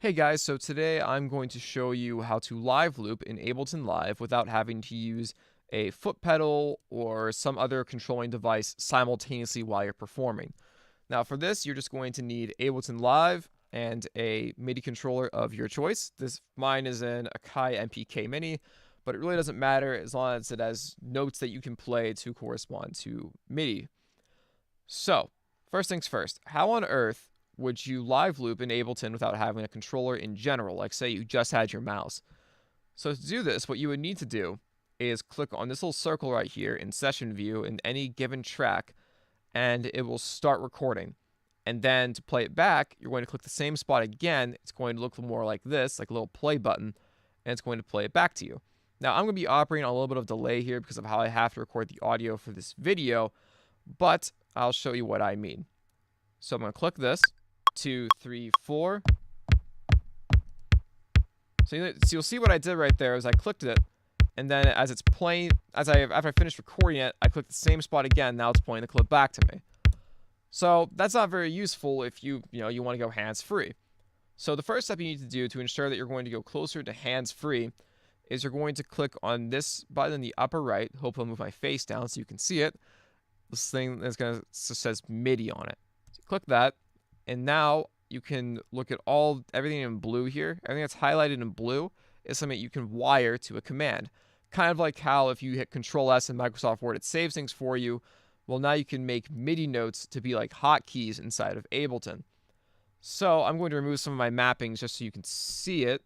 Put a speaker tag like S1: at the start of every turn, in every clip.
S1: Hey guys, so today I'm going to show you how to live loop in Ableton Live without having to use a foot pedal or some other controlling device simultaneously while you're performing. Now for this, you're just going to need Ableton Live and a MIDI controller of your choice. Mine is an Akai MPK Mini, but it really doesn't matter as long as it has notes that you can play to correspond to MIDI. So, first things first, how on earth would you live loop in Ableton without having a controller in general, like say you just had your mouse? So to do this, what you would need to do is click on this little circle right here in session view in any given track, and it will start recording. And then to play it back, you're going to click the same spot again. It's going to look more like this, like a little play button, and it's going to play it back to you. Now I'm going to be operating on a little bit of delay here because of how I have to record the audio for this video, but I'll show you what I mean. So I'm going to click this. 2, 3, 4. So you'll see what I did right there is I clicked it, and then as it's playing, after I finished recording it, I clicked the same spot again. Now it's playing the clip back to me. So that's not very useful if you want to go hands-free. So the first step you need to do to ensure that you're going to go closer to hands-free is you're going to click on this button in the upper right. Hopefully I'll move my face down so you can see it. This thing that's says MIDI on it. So click that. And now you can look at everything in blue here. Everything that's highlighted in blue is something you can wire to a command. Kind of like how if you hit Control S in Microsoft Word, it saves things for you. Well, now you can make MIDI notes to be like hotkeys inside of Ableton. So I'm going to remove some of my mappings just so you can see it.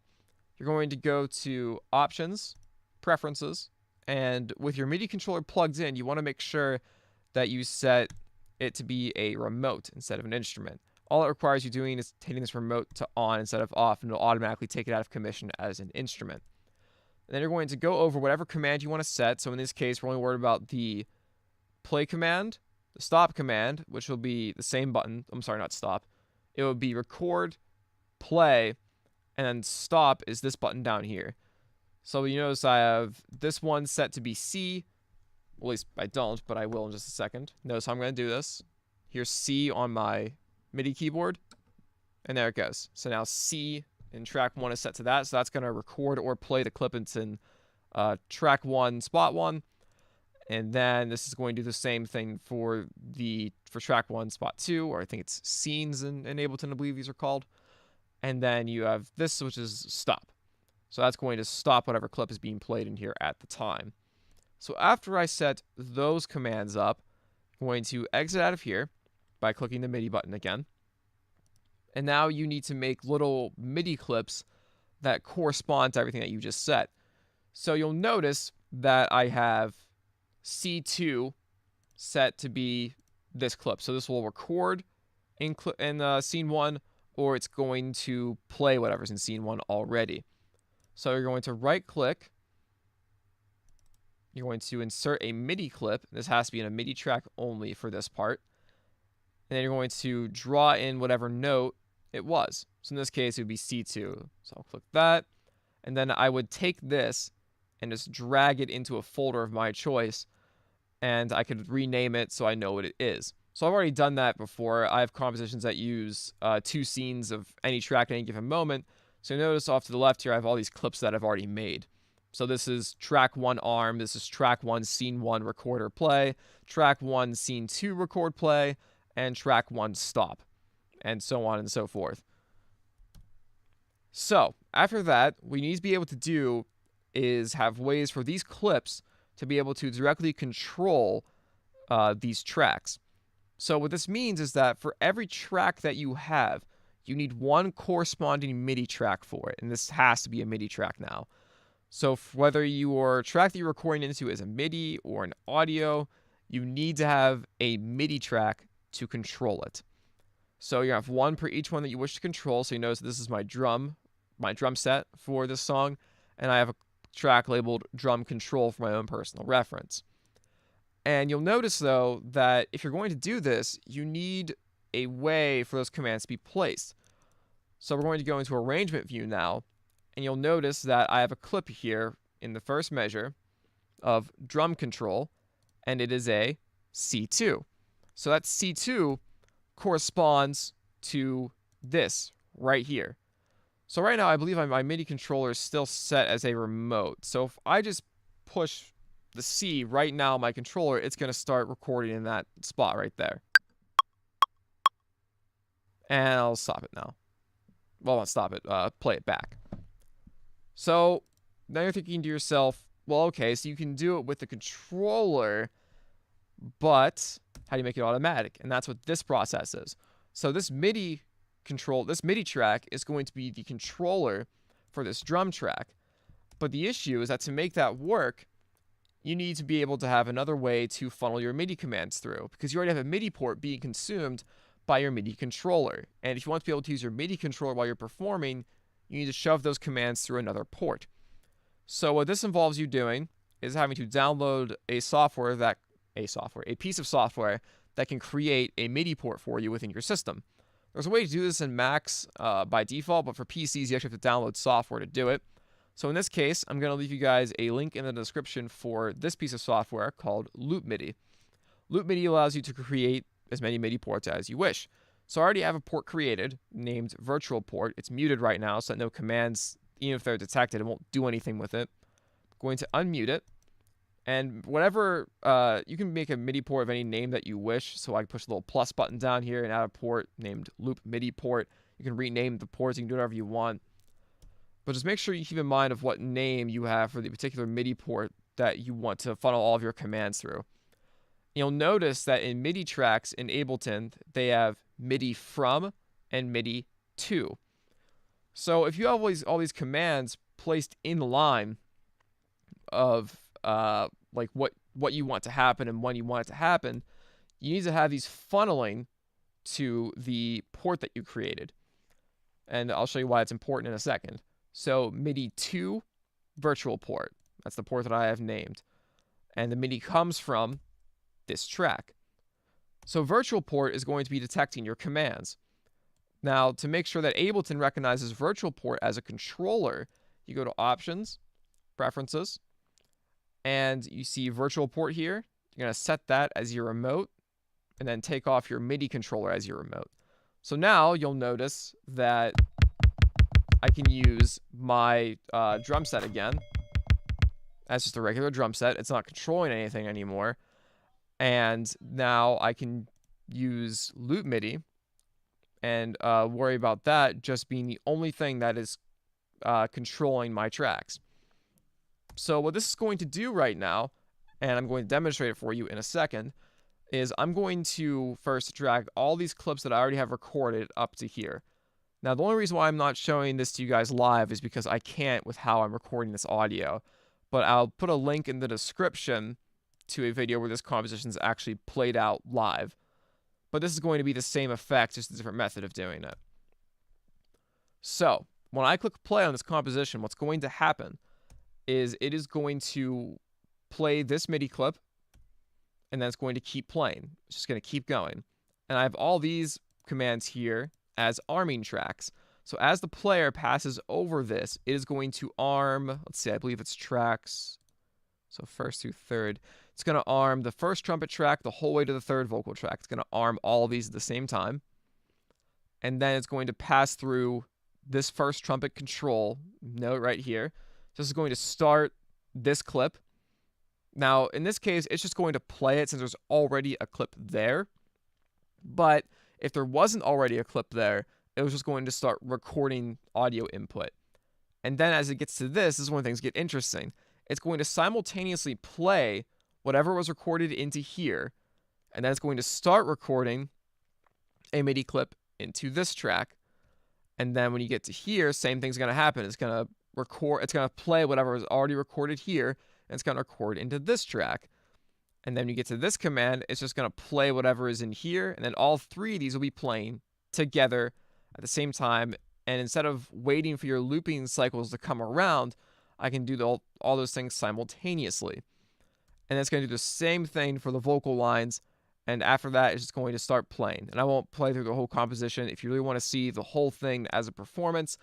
S1: You're going to go to Options, Preferences, and with your MIDI controller plugged in, you want to make sure that you set it to be a remote instead of an instrument. All it requires you doing is hitting this remote to on instead of off, and it'll automatically take it out of commission as an instrument. And then you're going to go over whatever command you want to set. So in this case, we're only worried about the play command, the stop command, which will be the same button. I'm sorry, not stop. It would be record, play, and then stop is this button down here. So you notice I have this one set to be C. Well, at least I don't, but I will in just a second. Notice how I'm going to do this. Here's C on my MIDI keyboard, and there it goes. So now C in track 1 is set to that, so that's going to record or play the clip. It's in track 1, spot 1, and then this is going to do the same thing for track 1, spot 2, or I think it's scenes in Ableton, I believe these are called. And then you have this, which is stop. So that's going to stop whatever clip is being played in here at the time. So after I set those commands up, I'm going to exit out of here by clicking the MIDI button again. And now you need to make little MIDI clips that correspond to everything that you just set. So you'll notice that I have C2 set to be this clip. So this will record in scene 1, or it's going to play whatever's in scene 1 already. So you're going to right click. You're going to insert a MIDI clip. This has to be in a MIDI track only for this part. And then you're going to draw in whatever note it was. So in this case, it would be C2. So I'll click that. And then I would take this and just drag it into a folder of my choice. And I could rename it so I know what it is. So I've already done that before. I have compositions that use 2 scenes of any track at any given moment. So notice off to the left here, I have all these clips that I've already made. So this is track 1 arm. This is track 1, scene 1, record or play. Track 1, scene 2, record, play. And track 1 stop, and so on and so forth. So after that, what we need to be able to do is have ways for these clips to be able to directly control these tracks. So what this means is that for every track that you have, you need one corresponding MIDI track for it, and this has to be a MIDI track now. So whether your track that you're recording into is a MIDI or an audio, you need to have a MIDI track to control it. So you have one per each one that you wish to control. So you notice this is my drum set for this song, and I have a track labeled drum control for my own personal reference. And you'll notice though that if you're going to do this, you need a way for those commands to be placed. So we're going to go into arrangement view now, and you'll notice that I have a clip here in the first measure of drum control, and it is a C2. So that C2 corresponds to this right here. So right now, I believe my MIDI controller is still set as a remote. So if I just push the C right now on my controller, it's going to start recording in that spot right there. And I'll stop it now. Well, not stop it, play it back. So now you're thinking to yourself, well, okay, so you can do it with the controller, but how do you make it automatic? And that's what this process is. So this MIDI track is going to be the controller for this drum track. But the issue is that to make that work, you need to be able to have another way to funnel your MIDI commands through, because you already have a MIDI port being consumed by your MIDI controller. And if you want to be able to use your MIDI controller while you're performing, you need to shove those commands through another port. So what this involves you doing is having to download a piece of software that can create a MIDI port for you within your system. There's a way to do this in Macs by default, but for PCs, you actually have to download software to do it. So in this case, I'm going to leave you guys a link in the description for this piece of software called Loop MIDI. Loop MIDI allows you to create as many MIDI ports as you wish. So I already have a port created named Virtual Port. It's muted right now, so that no commands, even if they're detected, it won't do anything with it. I'm going to unmute it. And whatever, you can make a MIDI port of any name that you wish. So I can push the little plus button down here and add a port named Loop MIDI Port. You can rename the ports. You can do whatever you want. But just make sure you keep in mind of what name you have for the particular MIDI port that you want to funnel all of your commands through. You'll notice that in MIDI tracks in Ableton, they have MIDI from and MIDI to. So if you have all these commands placed in line of like what you want to happen and when you want it to happen, you need to have these funneling to the port that you created. And I'll show you why it's important in a second. So MIDI to virtual port. That's the port that I have named. And the MIDI comes from this track. So virtual port is going to be detecting your commands. Now, to make sure that Ableton recognizes virtual port as a controller, you go to Options, Preferences, and you see virtual port here. You're going to set that as your remote, and then take off your MIDI controller as your remote. So now you'll notice that I can use my drum set again. That's just a regular drum set. It's not controlling anything anymore. And now I can use Loop MIDI and worry about that just being the only thing that is controlling my tracks. So what this is going to do right now, and I'm going to demonstrate it for you in a second, is I'm going to first drag all these clips that I already have recorded up to here. Now, the only reason why I'm not showing this to you guys live is because I can't with how I'm recording this audio. But I'll put a link in the description to a video where this composition is actually played out live. But this is going to be the same effect, just a different method of doing it. So, when I click play on this composition, what's going to happen is it is going to play this MIDI clip, and then it's going to keep playing. It's just going to keep going. And I have all these commands here as arming tracks. So as the player passes over this, it is going to arm, let's see, I believe it's tracks. So first through third. It's going to arm the first trumpet track the whole way to the third vocal track. It's going to arm all of these at the same time. And then it's going to pass through this first trumpet control note right here. So this is going to start this clip. Now, in this case, it's just going to play it since there's already a clip there. But if there wasn't already a clip there, it was just going to start recording audio input. And then as it gets to this is when things get interesting. It's going to simultaneously play whatever was recorded into here, and then it's going to start recording a MIDI clip into this track. And then when you get to here, same thing's going to happen. It's going to play whatever was already recorded here, and it's going to record into this track. And then when you get to this command, it's just going to play whatever is in here, and then all three of these will be playing together at the same time. And instead of waiting for your looping cycles to come around, I can do all those things simultaneously. And it's going to do the same thing for the vocal lines, and after that, it's just going to start playing. And I won't play through the whole composition. If you really want to see the whole thing as a performance,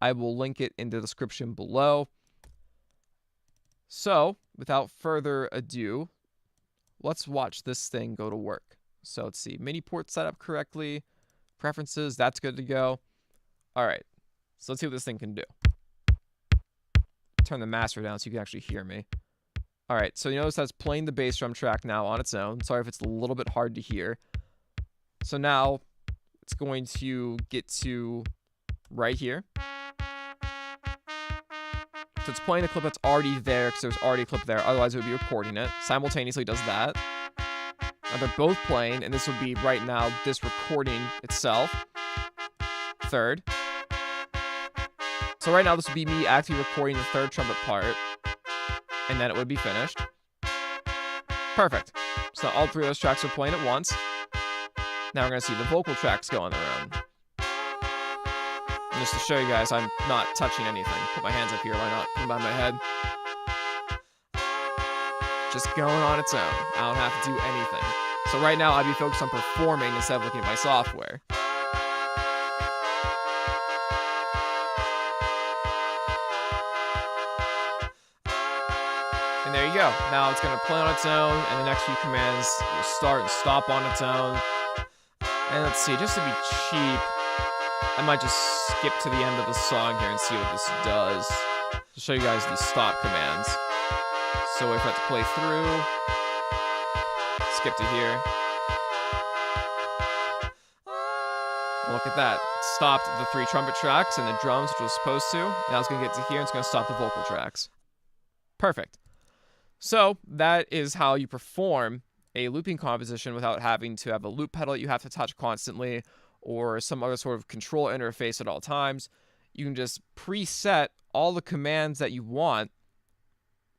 S1: I will link it in the description below. So, without further ado, let's watch this thing go to work. So let's see, MIDI port set up correctly, preferences, that's good to go. All right, So let's see what this thing can do. Turn the master down so you can actually hear me. All right, so you notice that's playing the bass drum track now on its own. Sorry if it's a little bit hard to hear. So now it's going to get to right here. So it's playing a clip that's already there because there's already a clip there. Otherwise, it would be recording it. Simultaneously does that. Now they're both playing, and this would be right now this recording itself. Third. So right now this would be me actually recording the third trumpet part, and then it would be finished. Perfect. So all three of those tracks are playing at once. Now we're going to see the vocal tracks go on their own. And just to show you guys, I'm not touching anything. Put my hands up here, why not? Put them by my head. Just going on its own. I don't have to do anything. So right now I'd be focused on performing instead of looking at my software. And there you go. Now it's going to play on its own, and the next few commands will start and stop on its own. And let's see, just to be cheap, I might just skip to the end of the song here and see what this does. To show you guys these stop commands. So if I have to play through, skip to here. Look at that. Stopped the 3 trumpet tracks and the drums, which was supposed to. Now it's going to get to here and it's going to stop the vocal tracks. Perfect. So that is how you perform a looping composition without having to have a loop pedal that you have to touch constantly or some other sort of control interface at all times. You can just preset all the commands that you want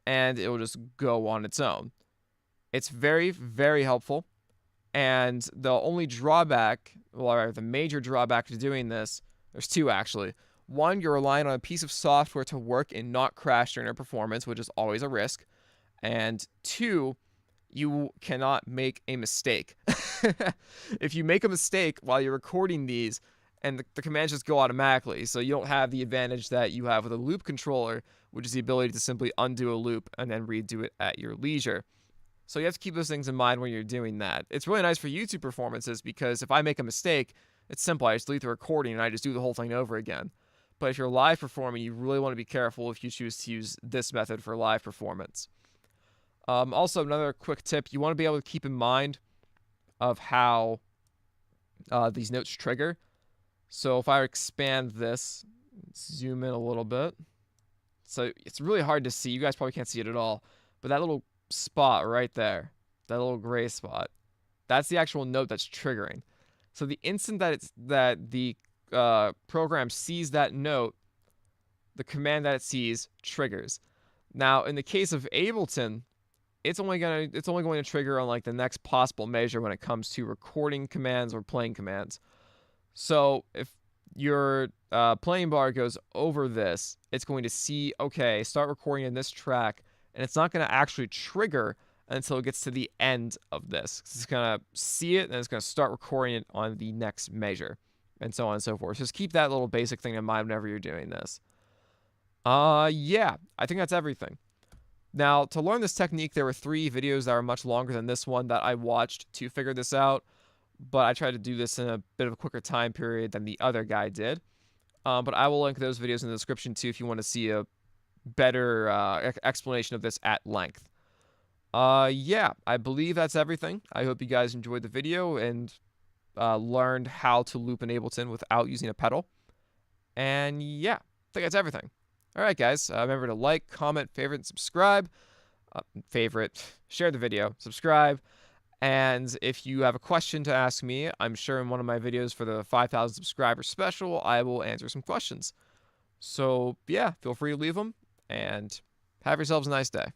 S1: and it will just go on its own. It's very, very helpful. And the only drawback, or the major drawback to doing this, there's 2 actually. One, you're relying on a piece of software to work and not crash during a performance, which is always a risk. And 2, you cannot make a mistake. If you make a mistake while you're recording these, and the commands just go automatically, so you don't have the advantage that you have with a loop controller, which is the ability to simply undo a loop and then redo it at your leisure. So you have to keep those things in mind when you're doing that. It's really nice for YouTube performances because if I make a mistake, it's simple. I just delete the recording and I just do the whole thing over again. But if you're live performing, you really want to be careful if you choose to use this method for live performance. Also, another quick tip, you want to be able to keep in mind of how these notes trigger. So if I expand this, zoom in a little bit. So it's really hard to see. You guys probably can't see it at all. But that little spot right there, that little gray spot, that's the actual note that's triggering. So the instant that the program sees that note, the command that it sees triggers. Now, in the case of Ableton, it's only going to trigger on like the next possible measure when it comes to recording commands or playing commands. So if your playing bar goes over this, it's going to see, okay, start recording in this track, and it's not going to actually trigger until it gets to the end of this. It's going to see it, and it's going to start recording it on the next measure, and so on and so forth. Just keep that little basic thing in mind whenever you're doing this. Yeah, I think that's everything. Now, to learn this technique, there were 3 videos that are much longer than this one that I watched to figure this out, but I tried to do this in a bit of a quicker time period than the other guy did. But I will link those videos in the description too if you want to see a better explanation of this at length. Yeah, I believe that's everything. I hope you guys enjoyed the video and learned how to loop in Ableton without using a pedal. And yeah, I think that's everything. All right, guys, remember to like, comment, favorite, and subscribe. Share the video, subscribe. And if you have a question to ask me, I'm sure in one of my videos for the 5,000 subscriber special, I will answer some questions. So, yeah, feel free to leave them, and have yourselves a nice day.